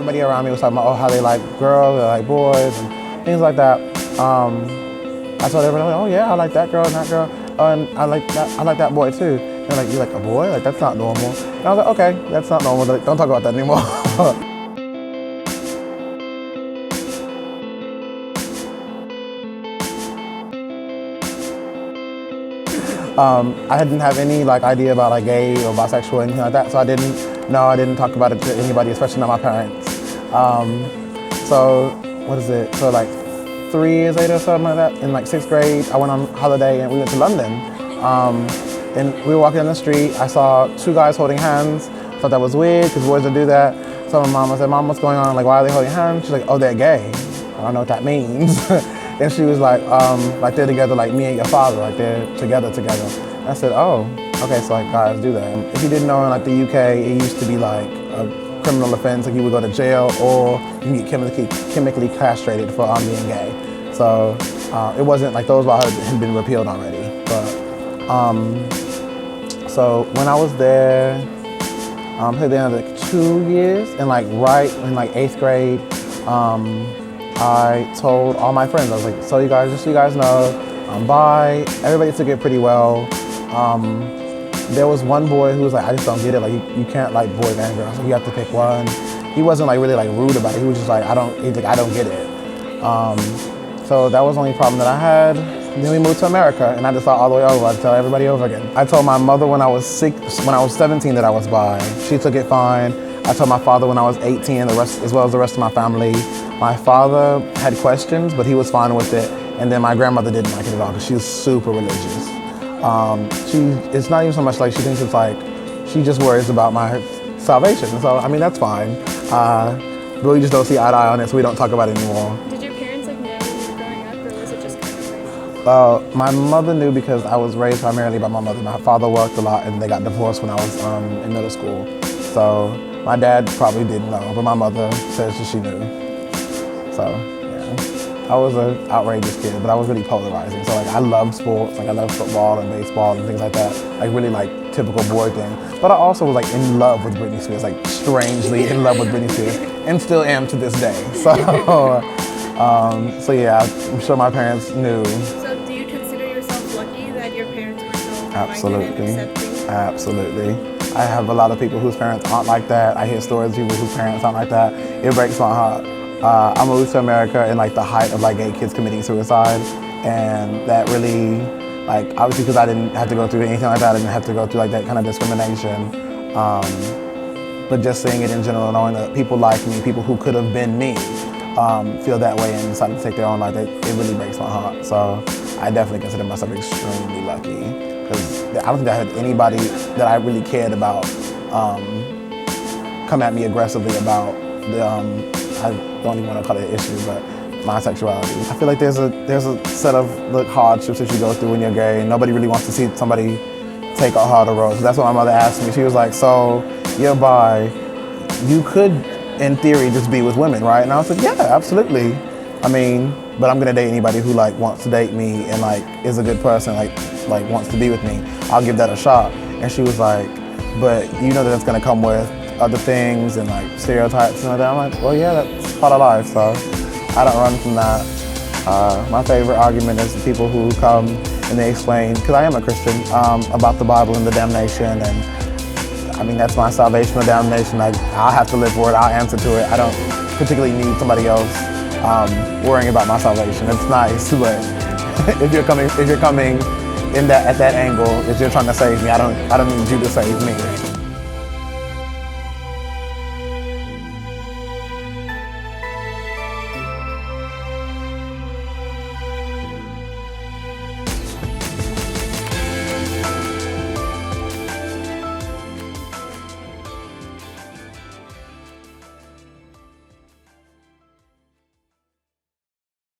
everybody around me was talking about, oh, how they like girls, they like boys, and things like that. I told everybody, oh yeah, I like that girl and that girl, and I like that boy too. They're like, you like a boy? Like, that's not normal. And I was like, okay, that's not normal. Don't talk about that anymore. I didn't have any like idea about like gay or bisexual or anything like that, so I didn't talk about it to anybody, especially not my parents. So what is it? So like 3 years later or something like that, in like 6th grade, I went on holiday and we went to London. And we were walking down the street, I saw 2 guys holding hands. Thought that was weird because boys don't do that. So my mom, I said, Mom, what's going on? Like, why are they holding hands? She's like, oh, they're gay. I don't know what that means. And she was like they're together, like me and your father, like they're together. And I said, oh, okay, so like guys do that. If you didn't know, in like the UK, it used to be like a criminal offense, like you would go to jail or you can get chemically castrated for being gay. So it wasn't like those laws had been repealed already. But so when I was there, at the end of like 2 years, and like right in like 8th grade, I told all my friends, I was like, so you guys, just so you guys know, I'm bi. Everybody took it pretty well. There was one boy who was like, I just don't get it. Like you can't like boys and girls. So you have to pick one. He wasn't like really like rude about it. He was just like, I don't get it. So that was the only problem that I had. Then we moved to America, and I just thought all the way over. I'd tell everybody over again. I told my mother when I was 17 that I was bi. She took it fine. I told my father when I was 18, as well as the rest of my family. My father had questions, but he was fine with it. And then my grandmother didn't like it at all because she was super religious. It's not even so much like she thinks it's like, she just worries about my salvation. So, I mean, that's fine. But we just don't see eye to eye on it, so we don't talk about it anymore. Did your parents like know when you were growing up, or was it just kind of like? My mother knew because I was raised primarily by my mother. My father worked a lot and they got divorced when I was in middle school. So my dad probably didn't know, but my mother says that she knew. So yeah, I was an outrageous kid, but I was really polarizing. So like I loved sports, like I loved football and baseball and things like that, like really like typical boy thing. But I also was like in love with Britney Spears, like strangely in love with Britney Spears, and still am to this day. So, so yeah, I'm sure my parents knew. So do you consider yourself lucky that your parents were so Absolutely, accepting? Absolutely. I have a lot of people whose parents aren't like that. I hear stories of people whose parents aren't like that. It breaks my heart. I moved to America in like the height of like gay kids committing suicide, and that really, like, obviously because I didn't have to go through anything like that, I didn't have to go through like that kind of discrimination. But just seeing it in general, knowing that people like me, people who could have been me, feel that way and decide to take their own life, it really breaks my heart. So I definitely consider myself extremely lucky, because I don't think I had anybody that I really cared about come at me aggressively about I don't even want to call it an issue, but my sexuality. I feel like there's a set of hardships that you go through when you're gay, and nobody really wants to see somebody take a harder road. So that's what my mother asked me. She was like, so you're bi, you could, in theory, just be with women, right? And I was like, yeah, absolutely. I mean, but I'm gonna date anybody who like wants to date me and like is a good person, like wants to be with me. I'll give that a shot. And she was like, but you know that it's gonna come with other things and like stereotypes and all that. I'm like, well, yeah, that's part of life, so I don't run from that. My favorite argument is the people who come and they explain, because I am a Christian, about the Bible and the damnation, and I mean, that's my salvation or damnation. Like, I'll have to live for it, I'll answer to it. I don't particularly need somebody else worrying about my salvation. It's nice, but if you're coming in at that angle, if you're trying to save me, I don't need you to save me.